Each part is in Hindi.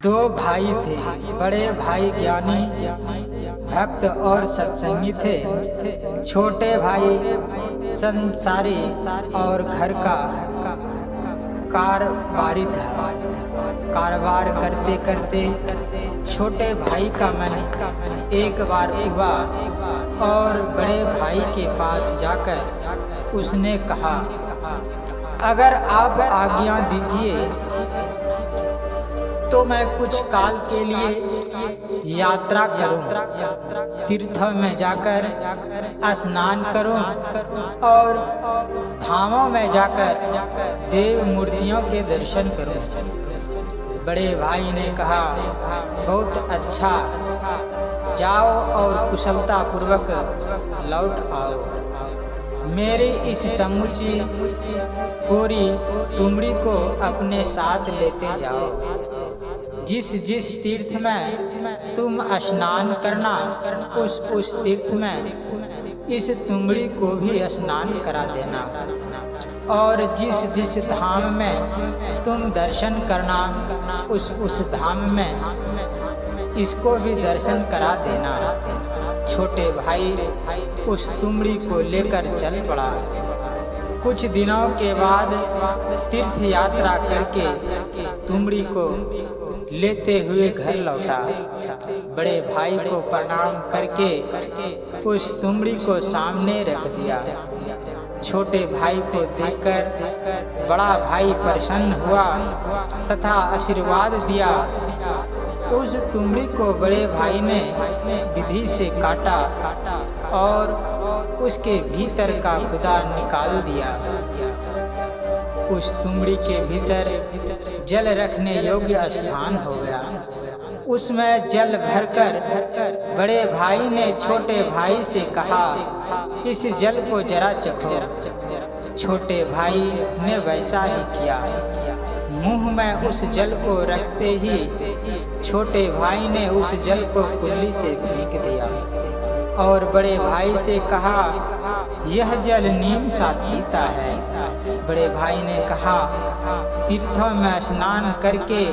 दो भाई थे। बड़े भाई ज्ञानी, भक्त और सत्संगी थे। छोटे भाई संसारी और घर का कारोबारी था। कारोबार करते करते छोटे भाई का मन एक बार उबा और बड़े भाई के पास जाकर उसने कहा, अगर आप आज्ञा दीजिए तो मैं कुछ काल के लिए यात्रा करूं, तीर्थों में जाकर स्नान करूं और धामों में जाकर देव मूर्तियों के दर्शन करूं। बड़े भाई ने कहा, बहुत अच्छा, जाओ और कुशलता पूर्वक लौट आओ। मेरी इस समूची पूरी तुमड़ी को अपने साथ लेते जाओ। जिस जिस तीर्थ में तुम स्नान करना, उस तीर्थ में इस तुमड़ी को भी स्नान करा देना, और जिस जिस धाम में तुम दर्शन करना, उस धाम में इसको भी दर्शन करा देना। छोटे भाई उस तुमड़ी को लेकर चल पड़ा। कुछ दिनों के बाद तीर्थ यात्रा करके तुमड़ी को लेते हुए घर लौटा। बड़े भाई को प्रणाम करके उस तुमड़ी को सामने रख दिया। छोटे भाई को देखकर बड़ा भाई प्रसन्न हुआ तथा आशीर्वाद दिया। उस तुमड़ी को बड़े भाई ने विधि से काटा और उसके भीतर का गुदा निकाल दिया। उस तुमड़ी के भीतर जल रखने योग्य स्थान हो गया। उसमें जल भरकर बड़े भाई ने छोटे भाई से कहा, इस जल को जरा चखो। छोटे भाई ने वैसा ही किया। मुंह में उस जल को रखते ही छोटे भाई ने उस जल को कुल्ली से फेंक दिया और बड़े भाई से कहा, यह जल नीम सा पीता है। बड़े भाई ने कहा, तीर्थों में स्नान करके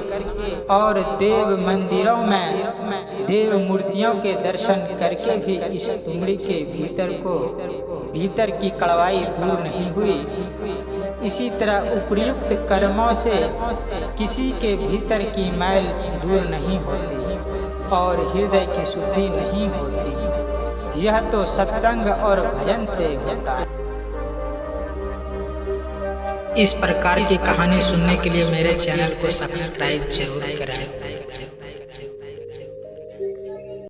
और देव मंदिरों में देव मूर्तियों के दर्शन करके भी इस तुमड़ी के भीतर की कड़वाई दूर नहीं हुई। इसी तरह उपयुक्त कर्मों से किसी के भीतर की मैल दूर नहीं होती और हृदय की शुद्धि नहीं होती। यह तो सत्संग और भजन से होता है। इस प्रकार की कहानी सुनने के लिए मेरे चैनल को सब्सक्राइब जरूर करें।